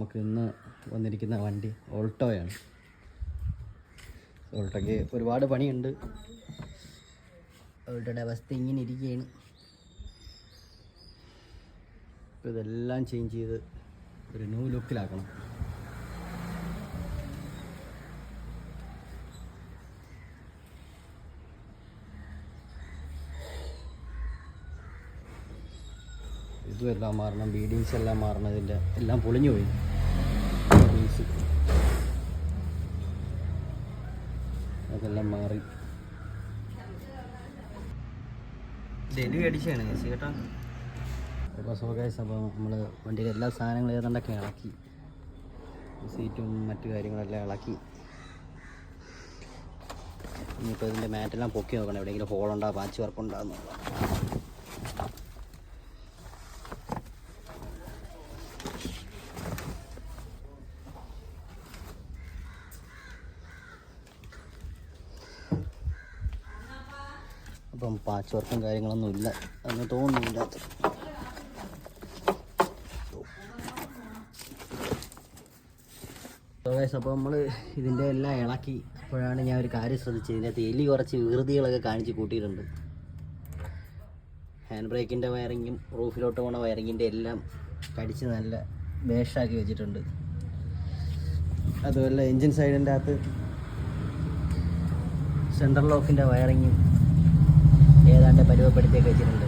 നമുക്ക് ഇന്ന് വന്നിരിക്കുന്ന വണ്ടി ഓൾട്ടോയാണ്. ഓൾട്ടോയ്ക്ക് ഒരുപാട് പണിയുണ്ട്. ഓൾട്ടോയുടെ അവസ്ഥ ഇങ്ങനെ ഇരിക്കുകയാണ്. ഇപ്പോൾ ഇതെല്ലാം ചേഞ്ച് ചെയ്ത് ഒരു ന്യൂ ലുക്കിലാക്കണം. ഇതുമെല്ലാം മാറണം, ബീഡിങ്സ് എല്ലാം മാറണം. ഇതിൻ്റെ എല്ലാം പൊളിഞ്ഞു പോയി. ബീഡിങ്സ് അതെല്ലാം മാറി. ഡെലിവറി അടിച്ചാണ് ചേട്ടാ. അപ്പോൾ സോഗൈസ്, അപ്പോൾ നമ്മൾ വണ്ടിയിലെ എല്ലാ സാധനങ്ങളും ഏതാണ്ടൊക്കെ ഇളക്കി, സീറ്റും മറ്റു കാര്യങ്ങളെല്ലാം ഇളക്കി. ഇനിയിപ്പോൾ ഇതിൻ്റെ മാറ്റെല്ലാം പൊക്കി നോക്കണം, എവിടെയെങ്കിലും ഹോളുണ്ടോ, പാച്ച് വർക്ക് ഉണ്ടാകുന്നുള്ള. അപ്പം പാച്ച് വർക്കും കാര്യങ്ങളൊന്നും ഇല്ല എന്ന് തോന്നുന്നില്ല. അപ്പോൾ നമ്മൾ ഇതിൻ്റെ എല്ലാം ഇളക്കി. അപ്പോഴാണ് ഞാൻ ഒരു കാര്യം ശ്രദ്ധിച്ചത്, ഇതിനകത്ത് എലി കുറച്ച് വികൃതികളൊക്കെ കാണിച്ച് കൂട്ടിയിട്ടുണ്ട്. ഹാൻഡ് ബ്രേക്കിൻ്റെ വയറിങ്ങും റൂഫിലോട്ട് പോണ വയറിങ്ങിൻ്റെ എല്ലാം കടിച്ച് നല്ല വേഷാക്കി വെച്ചിട്ടുണ്ട്. അതുപോലെ എൻജിൻ സൈഡിൻ്റെ അകത്ത് സെൻട്രൽ ലോക്കിൻ്റെ വയറിങ്ങും ഏതാണ്ട് പരുവപ്പെടുത്തിയൊക്കെ വെച്ചിട്ടുണ്ട്.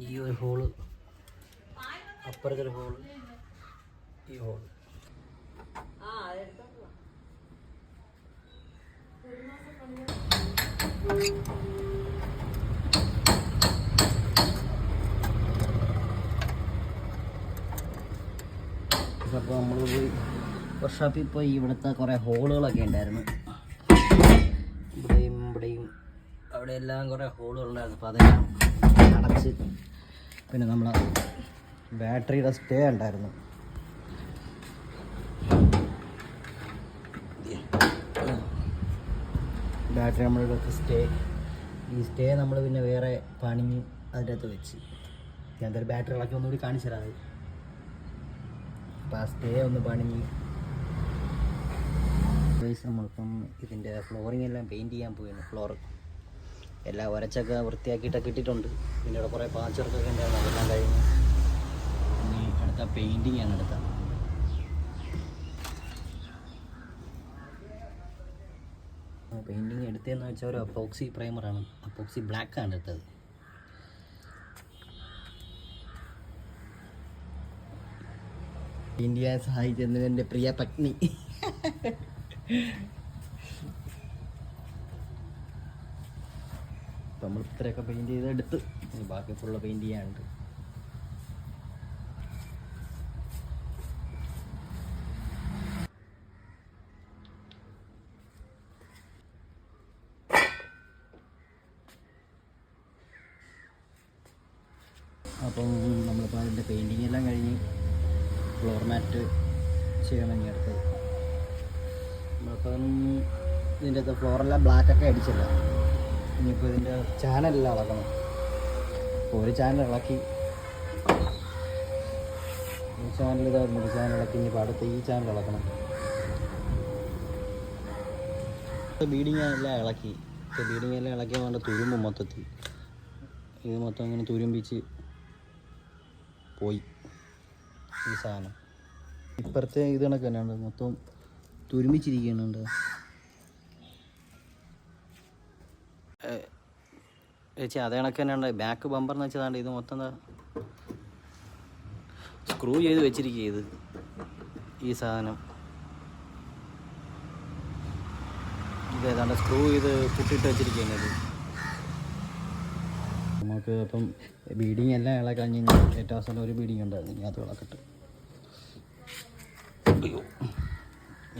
ഈ ഒരു ഹോള്, അപ്പുറത്തൊരു ഹോള്, ഈ ഹോള്. അപ്പോൾ നമ്മൾ പോയി വർക്ക്ഷോപ്പിൽ പോയി ഇവിടുത്തെ കുറേ ഹോളുകളൊക്കെ ഉണ്ടായിരുന്നു. ഇവിടെയും അവിടെ എല്ലാം കുറേ ഹോളുകളുണ്ടായിരുന്നു. അപ്പോൾ അതെല്ലാം അടച്ച്. പിന്നെ നമ്മൾ ബാറ്ററിയുടെ സ്റ്റേ ഉണ്ടായിരുന്നു. ബാറ്ററി നമ്മളുടെ സ്റ്റേ, ഈ സ്റ്റേ നമ്മൾ പിന്നെ വേറെ പണിഞ്ഞ് അതിൻ്റെ അകത്ത് വെച്ച്. ഞാൻ എന്തായാലും ബാറ്ററി ഇളക്കി ഒന്നുകൂടി കാണിച്ചു തരാം. അപ്പോൾ ആ സ്റ്റേ ഒന്ന് പണിഞ്ഞ് നമ്മളിപ്പം ഇതിൻ്റെ ഫ്ലോറിങ് എല്ലാം പെയിൻറ്റ് ചെയ്യാൻ പോയിരുന്നു. ഫ്ലോർ എല്ലാം ഉരച്ചൊക്കെ വൃത്തിയാക്കിയിട്ടൊക്കെ ഇട്ടിട്ടുണ്ട്. പിന്നെ ഇവിടെ കുറേ പാച്ച് വർക്കൊക്കെ ഉണ്ടായിരുന്നു, അതെല്ലാം കഴിഞ്ഞ് ഇനി അടുത്ത പെയിൻറ്റിങ് ആണ്. അടുത്ത പെയിൻറ്റിങ് എടുത്തതെന്ന് വെച്ചാൽ ഒരു അപ്പോക്സി പ്രൈമറാണ്. അപ്പോക്സി ബ്ലാക്കാണ് എടുത്തത്. ഇന്ത്യ സഹായിച്ചെന്ന് എൻ്റെ പ്രിയ പത്നി. നമ്മൾ ഇത്രയൊക്കെ പെയിൻറ്റ് ചെയ്തെടുത്ത് ബാക്കി ഫുള്ള് പെയിൻറ്റ് ചെയ്യാനുണ്ട്. അപ്പം നമ്മളിപ്പോൾ അതിൻ്റെ പെയിൻറ്റിങ് എല്ലാം കഴിഞ്ഞ് ഫ്ലോർ മാറ്റ് ചെയ്യണം ഇനി അടുത്തത്. നമ്മളിപ്പം ഇതിൻ്റെ അകത്ത് ഫ്ലോറെല്ലാം ബ്ലാക്കൊക്കെ അടിച്ചില്ല. ഇനിയിപ്പോൾ ഇതിൻ്റെ ചാനലെല്ലാം ഇളക്കണം. അപ്പോൾ ഒരു ചാനൽ ഇളക്കി, ഈ ചാനൽ ഇതായിരുന്നു, ഒരു ചാനൽ ഇളക്കി. ഇനിയിപ്പോൾ അടുത്ത് ഈ ചാനൽ ഇളക്കണം. ബീഡിങ് എല്ലാം ഇളക്കി. ഇപ്പോൾ ബീഡിങ് എല്ലാം ഇളക്കിയാൽ വേണ്ട തുരുമ്പ് മൊത്തത്തിൽ. ഇത് മൊത്തം ഇങ്ങനെ തുരുമ്പിച്ച് പോയി ഈ സാധനം. ഇപ്പുറത്തെ ഇത് കണക്ക് തന്നെയാണ്, മൊത്തം തുരുമ്പിച്ചിരിക്കുന്നുണ്ട്. ചേച്ചി അതേ കണക്ക് തന്നെയാണ്. ബാക്ക് ബമ്പർന്ന് വെച്ചതാണ്ട് ഇത് മൊത്തം സ്ക്രൂ ചെയ്ത് വെച്ചിരിക്കുക. ഇത് ഈ സാധനം ഇതേതാണ്ട് സ്ക്രൂ ചെയ്ത് കുട്ടിയിട്ട് വെച്ചിരിക്കുന്നത്. നമുക്ക് അപ്പം ബീഡിങ് എല്ലാം ഇളക്കഴിഞ്ഞ് ഏറ്റവും അവസാനം ഒരു ബീഡിങ് ഉണ്ടായിരുന്നു, ഇനി അത് ഇളക്കട്ടെ.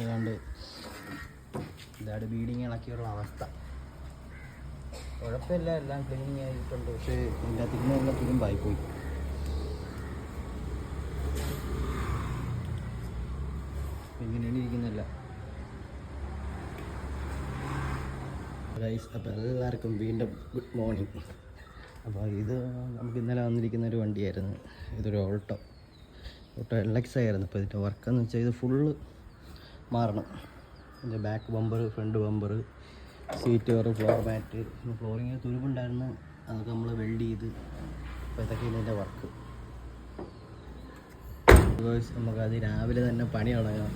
ഏതാണ്ട് ഇതാണ് ബീഡിങ് ഇളക്കിയുള്ള അവസ്ഥ. കുഴപ്പമില്ല, എല്ലാം ക്ലീനിങ് ആയിട്ടുണ്ട്. പക്ഷേ ഇതിൻ്റെ അകത്ത് എല്ലാം തുരുമ്പായിപ്പോയി. ഇങ്ങനെയാണ് ഇരിക്കുന്നില്ല. ഗൈസ്, അപ്പോൾ എല്ലാവർക്കും വീണ്ടും ഗുഡ് മോർണിംഗ്. അപ്പോൾ ഇത് നമുക്ക് ഇന്നലെ വന്നിരിക്കുന്ന ഒരു വണ്ടിയായിരുന്നു. ഇതൊരു ഓൾട്ടോ LX ആയിരുന്നു. അപ്പോൾ ഇതിൻ്റെ വർക്കെന്ന് വെച്ചാൽ ഇത് ഫുള്ള് മാറണം. ഇതിൻ്റെ back bumper, front bumper, seat cover, floor mat, ഫ്ലോറിങ്ങിന് തുരുമ്പുണ്ടായിരുന്നു. അതൊക്കെ നമ്മൾ വെൽഡ് ചെയ്ത്. അപ്പോൾ ഇതൊക്കെയാണ് ഇതിൻ്റെ വർക്ക്. നമുക്കത് രാവിലെ തന്നെ പണി തുടങ്ങാം.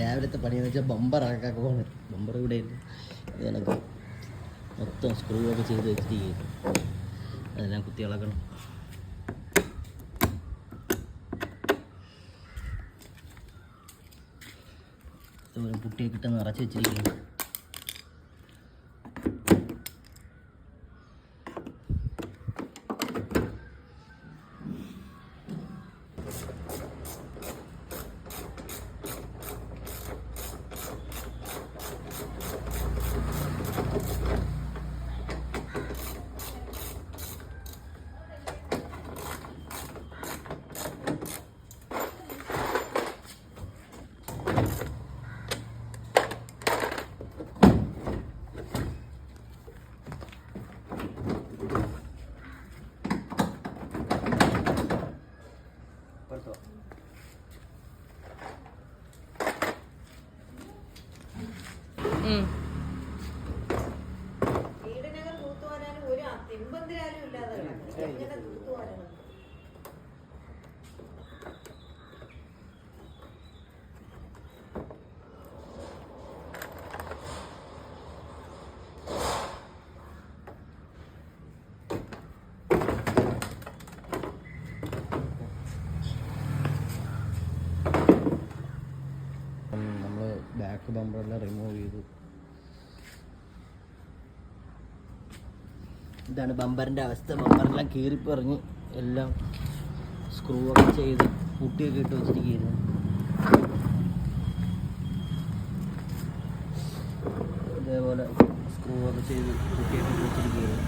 രാവിലത്തെ പണിയെന്ന് വെച്ചാൽ ബമ്പർ ആക്കാക്ക പോകണം. ബമ്പർ ഇവിടെ ഇല്ല. അത് കണക്ക് മൊത്തം സ്ക്രൂ ഒക്കെ ചെയ്ത് വെച്ചിട്ട് അതെല്ലാം കുത്തി ഇളക്കണം. പുട്ടിയൊക്കെ ഇട്ട് നിറച്ച് വെച്ചിരിക്കുന്നു. വീടിനകം തൂത്തുവാരാനും ഒരു തിമ്പന്തിരാലും ഇല്ലാതെ എങ്ങനെ തൂത്തുവാരണം? നമ്മൾ ബാക്ക് ബമ്പറെല്ലാം റിമൂവ് ചെയ്തു. ഇതാണ് ബമ്പറിൻ്റെ അവസ്ഥ. ബമ്പറെല്ലാം കീറിപ്പറിഞ്ഞ് എല്ലാം സ്ക്രൂ ഒക്കെ ചെയ്ത് പുട്ടിയൊക്കെ ഇട്ട് വെച്ചിരിക്കുന്നു. ഇതേപോലെ സ്ക്രൂ ഒക്കെ ചെയ്ത് പുട്ടിയൊക്കെ ഇട്ട് വെച്ചിരിക്കുന്നു.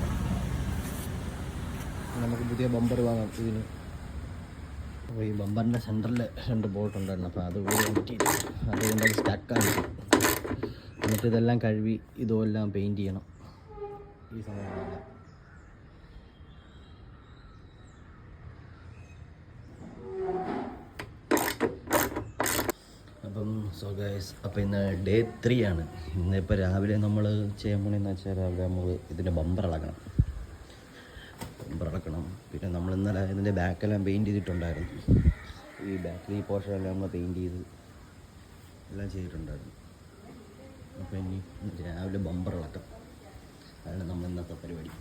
നമുക്ക് പുതിയ ബമ്പർ വാങ്ങാം ഇതിന്. അപ്പോൾ ഈ ബമ്പറിൻ്റെ സെൻറ്ററിൽ 2 ബോൾട്ട് ഉണ്ടായിരുന്നു. അപ്പോൾ അതുകൂടി വെയിറ്റ് ചെയ്ത് അതുകൊണ്ട് അത് സ്റ്റക്കാണ്. എന്നിട്ട് ഇതെല്ലാം കഴുകി ഇതുമെല്ലാം പെയിൻറ്റ് ചെയ്യണം. ഈ സമയങ്ങളെല്ലാം ഗൈസ്, അപ്പോൾ ഇന്ന് ഡേ 3 ആണ്. ഇന്നിപ്പോൾ രാവിലെ നമ്മൾ ചെയ്യാൻ പോണെന്ന് വെച്ചാൽ രാവിലെ നമ്മൾ ഇതിൻ്റെ ബമ്പർ ഇളക്കണം. പിന്നെ നമ്മൾ ഇന്നലെ ഇതിൻ്റെ ബാക്കെല്ലാം പെയിൻറ്റ് ചെയ്തിട്ടുണ്ടായിരുന്നു. ഈ ബാക്കിൽ ഈ പോർഷനെല്ലാം നമ്മൾ പെയിൻറ്റ് ചെയ്ത് എല്ലാം ചെയ്തിട്ടുണ്ടായിരുന്നു. അപ്പോൾ ഇനി രാവിലെ ബമ്പർ ഇളക്കാം. അതാണ് നമ്മൾ ഇന്നത്തെ പരിപാടി.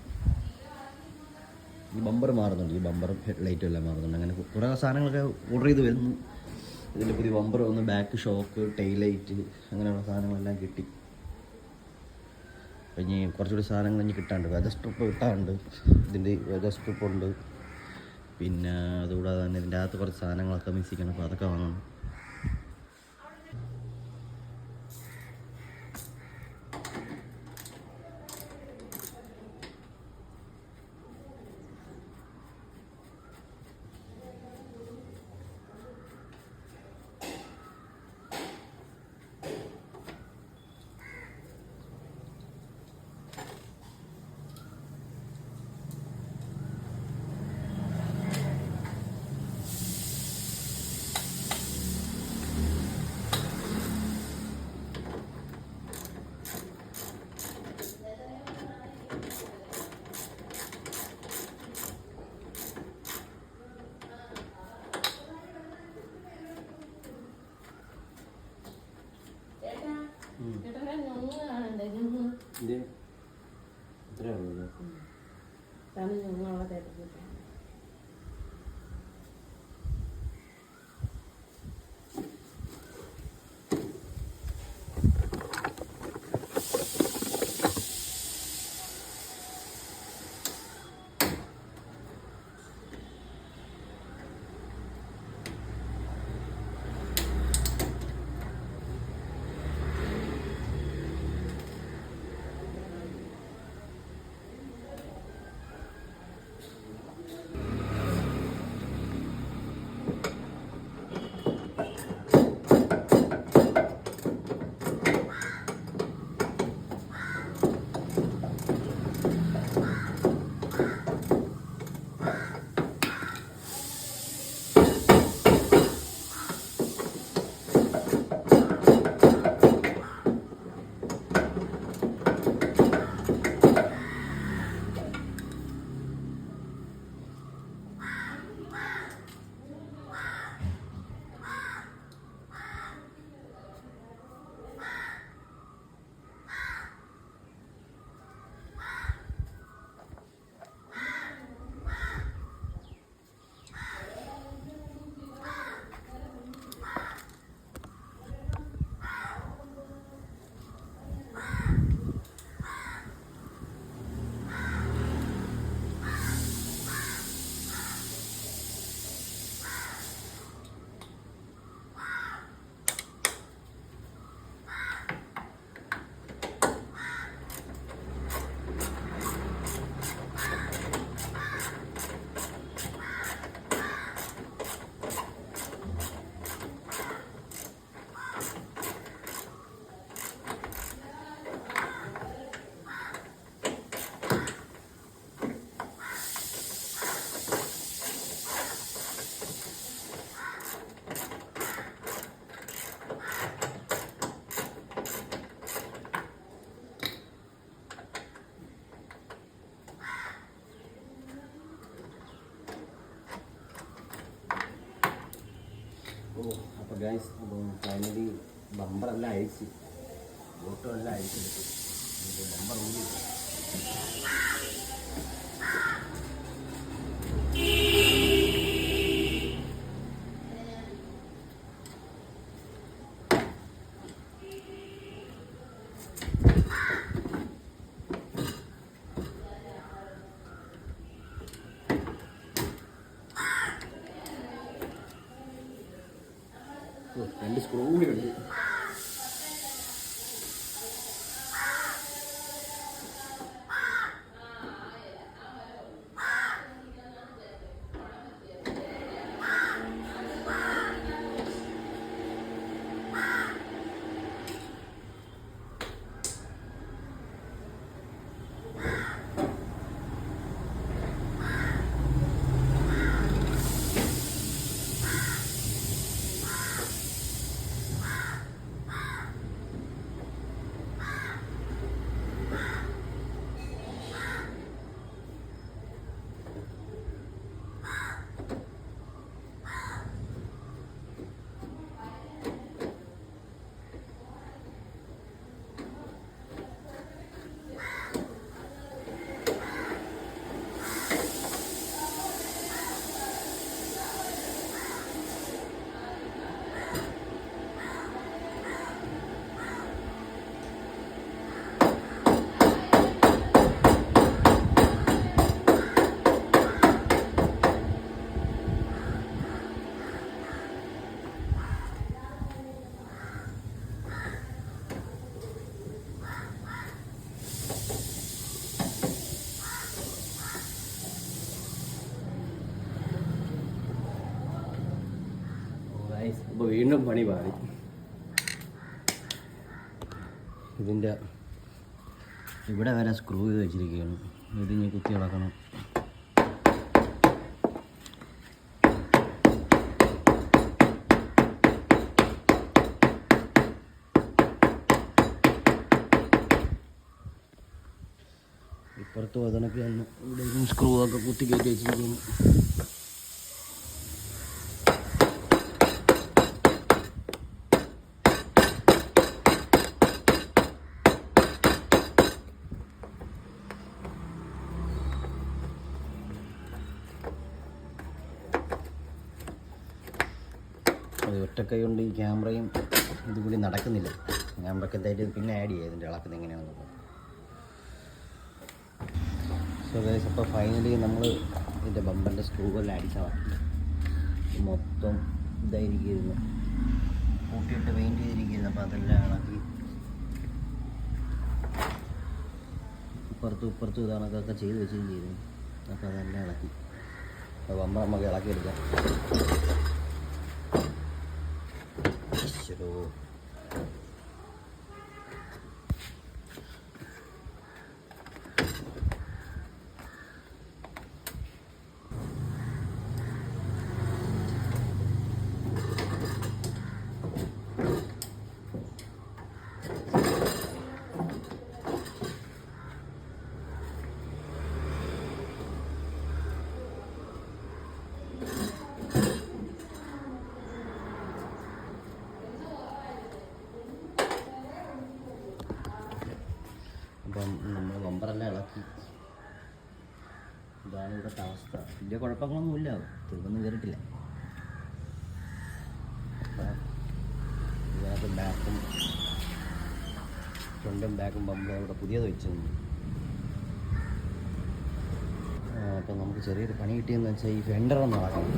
ഈ ബമ്പർ മാറുന്നുണ്ട്. ഈ ബമ്പറും ഹെഡ് ലൈറ്റും എല്ലാം മാറുന്നുണ്ട്. അങ്ങനെ കുറേ സാധനങ്ങളൊക്കെ ഓർഡർ ചെയ്ത് വരുന്നു. ഇതിൻ്റെ പുതിയ ബമ്പർ വന്ന്, ബാക്ക് ഷോക്ക്, ടെയിൽ ലൈറ്റ്, അങ്ങനെയുള്ള സാധനങ്ങളെല്ലാം കിട്ടി. അപ്പം ഇനി കുറച്ചുകൂടി സാധനങ്ങൾ ഇനി കിട്ടാണ്ട്. വെതർ സ്ട്രിപ്പ് കിട്ടാറുണ്ട്. ഇതിൻ്റെ വെതർ സ്ട്രിപ്പ് ഉണ്ട്. പിന്നെ അതുകൂടാതെ തന്നെ ഇതിൻ്റെ അകത്ത് കുറച്ച് സാധനങ്ങളൊക്കെ മിസ് ചെയ്യണം. അപ്പോൾ അതൊക്കെ വാങ്ങണം. ഗൈസ് അപ്പം ഫൈനലി ബമ്പറെല്ലാം അഴിച്ച് ബോട്ടും എല്ലാം അഴിച്ചെടുത്തു. ബമ്പർ ഊരി രണ്ട് സ്ക്രൂ കൂടി ഉണ്ട്. അപ്പോൾ വീണ്ടും പണി പാടി. ഇതിൻ്റെ ഇവിടെ വരെ സ്ക്രൂ ചെയ്ത് വെച്ചിരിക്കുകയാണ്. ഇതിന് കുത്തി ഇളക്കണം. ഇപ്പുറത്ത് അതിനൊക്കെ ഇവിടെ സ്ക്രൂ ഒക്കെ കുത്തി കയറ്റി വെച്ചിരിക്കുന്നു. ഒറ്റക്കൈ കൊണ്ട് ഈ ക്യാമറയും ഇതുകൂടി നടക്കുന്നില്ല. ക്യാമറയ്ക്ക് എന്തായാലും പിന്നെ ആഡ് ചെയ്യുക ഇതിൻ്റെ ഇളക്കുന്നത് എങ്ങനെയാണെന്നുള്ളത്. സോ ഗൈസ്, അപ്പോൾ ഫൈനലി നമ്മൾ ഇതിൻ്റെ ബമ്പറിൻ്റെ സ്ക്രൂവെല്ലാം അടിച്ചളക്കി. മൊത്തം ഇതായിരിക്കുന്നു, കൂട്ടിയിട്ട് പെയിൻറ്റ് ചെയ്തിരിക്കുന്നു. അപ്പോൾ അതെല്ലാം ഇളക്കി ഇപ്പുറത്തും ഇതാണൊക്കെ ചെയ്ത് വെച്ചിരിക്കുന്നു. അപ്പോൾ അതെല്ലാം ഇളക്കി. അപ്പോൾ ബമ്പർ നമുക്ക് ഇളക്കിയെടുക്കാം. അപ്പം നമ്മൾ ബമ്പറെല്ലാം ഇളക്കി. ഇതാണ് ഇവിടുത്തെ അവസ്ഥ. വലിയ കുഴപ്പങ്ങളൊന്നുമില്ല, തീർന്നൊന്നും കയറിയിട്ടില്ല. ഇതിനകത്ത് ബാക്കും ഫ്രണ്ടും ബാക്കും ബമ്പറും ഇവിടെ പുതിയത് വെച്ചിട്ടുണ്ട്. അപ്പം നമുക്ക് ചെറിയൊരു പണി കിട്ടിയെന്ന് വെച്ചാൽ ഈ ഫെൻഡറൊന്ന് ഇളക്കണം.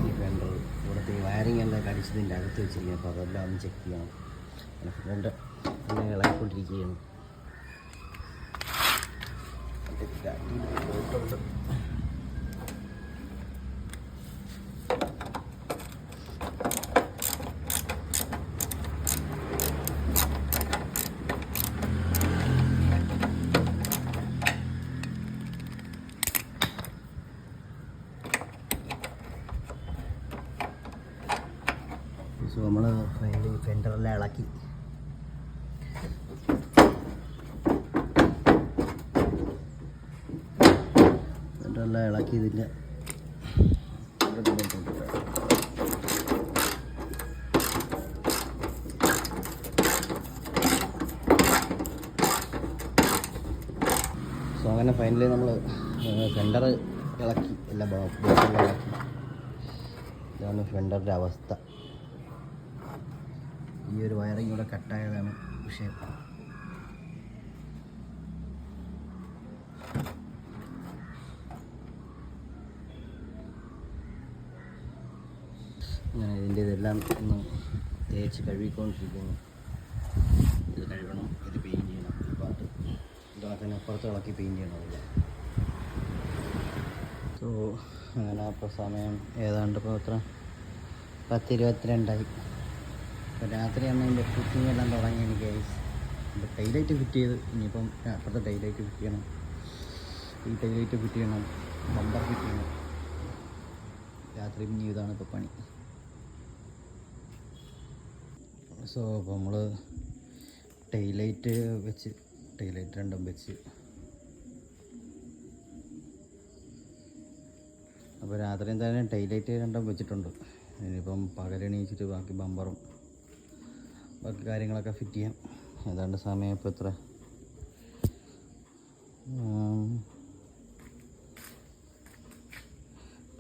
ഈ ഫെൻഡർ ഇവിടുത്തെ ഈ വയറിങ് എല്ലാം കടിച്ചതിൻ്റെ അകത്ത് വെച്ചിരിക്കുന്നത്. അപ്പോൾ അതെല്ലാം ഒന്ന് ചെക്ക് ചെയ്യണം. ഫെൻഡർ എല്ലാം ഇളകിക്കൊണ്ടിരിക്കുകയാണ്. സോ നമ്മൾ ഫൈനലി ഫെൻഡറെല്ലാം ഇളക്കി. ഫെൻഡറെല്ലാം ഇളക്കിയതില്ല. അങ്ങനെ ഫൈനലി നമ്മൾ ഫെൻഡർ ഇളക്കി എല്ലാം ബോക്സെല്ലാം ഇളക്കി. ഇതാണ് ഫെൻഡറിൻ്റെ അവസ്ഥ. ഈ ഒരു വയറിങ് ഇവിടെ കട്ടായതാണ് വിഷയം. അങ്ങനെ ഇതിൻ്റെ ഇതെല്ലാം ഒന്ന് തേച്ച് കഴുകിക്കൊണ്ടിരിക്കുന്നു. ഇത് കഴുകണം, ഇത് പെയിൻറ്റ് ചെയ്യണം. ഈ പാട്ട് ഇതാക്കാൻ അപ്പുറത്ത് ഇളക്കി പെയിൻറ്റ് ചെയ്യണമില്ല. സോ അങ്ങനെ അപ്പോൾ സമയം ഏതാണ്ട് ഇപ്പോൾ എത്ര 10:22 അപ്പോൾ രാത്രിയാണ് അതിൻ്റെ ഫിറ്റിംഗ് എല്ലാം തുടങ്ങി. എനിക്ക് ഇപ്പോൾ ടൈലൈറ്റ് ഫിറ്റ് ചെയ്ത് ഇനിയിപ്പം അപ്പുറത്തെ ടൈലൈറ്റ് ഫിറ്റ് ചെയ്യണം, ഈ ടൈലൈറ്റ് ഫിറ്റ് ചെയ്യണം, ബമ്പർ ഫിറ്റ് ചെയ്യണം. രാത്രി പിന്നെ ഇതാണ് ഇപ്പോൾ പണി. സോ അപ്പോൾ നമ്മൾ ടൈലൈറ്റ് വെച്ച് ടൈലൈറ്റ് രണ്ടും വെച്ച് അപ്പോൾ രാത്രി എന്തായാലും ടൈലൈറ്റ് രണ്ടും വെച്ചിട്ടുണ്ട്. ഇനിയിപ്പം പകലെണീച്ചിട്ട് ബാക്കി ബമ്പറും ബാക്കി കാര്യങ്ങളൊക്കെ ഫിറ്റ് ചെയ്യാം. ഏതാണ്ട് സമയം ഇപ്പോൾ എത്ര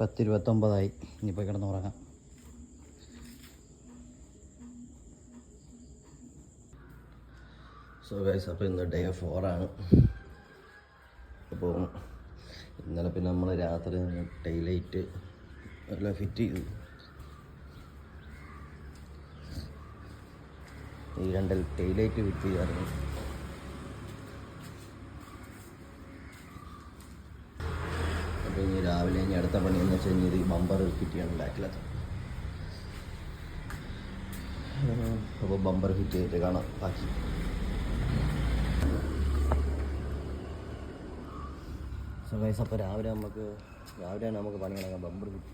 10:29. ഇനിയിപ്പോൾ കിടന്നുറങ്ങാം. സോ ഗൈസ്, അപ്പോൾ ഇന്ന് ഡേ 4 ആണ്. അപ്പോൾ ഇന്നലെ പിന്നെ നമ്മൾ രാത്രി ടൈലൈറ്റ് എല്ലാം ഫിറ്റ് ചെയ്തു. ഈ 2 ടൈലൈറ്റ് ഫിറ്റ് ചെയ്യാറുണ്ട്. അപ്പോൾ ഇനി രാവിലെ ഇനി അടുത്ത പണി എന്ന് വെച്ചാൽ ഇനി ഇത് ബമ്പർ ഫിറ്റ് ചെയ്യണം ബാക്കിലത്തെ. അപ്പോൾ ബമ്പർ ഫിറ്റ് ചെയ്തിട്ട് കാണാം ബാക്കി. സോ ഗൈസ്, അപ്പോൾ രാവിലെയാണ് നമുക്ക് പണി കിടക്കാം. ബമ്പർ ഫിറ്റ്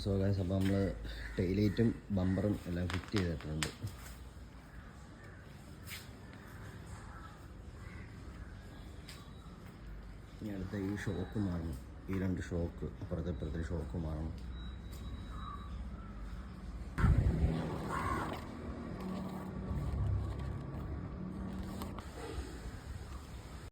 സോ ഗൈസ്, അപ്പോൾ നമ്മൾ ടൈലൈറ്റും ബമ്പറും എല്ലാം ഫിറ്റ് ചെയ്തിട്ടുണ്ട്. ഇനി അടുത്ത ഈ ഷോക്ക് മാറണം. ഈ 2 ഷോക്ക് അപ്പുറത്തെ ഷോക്ക് മാറണം.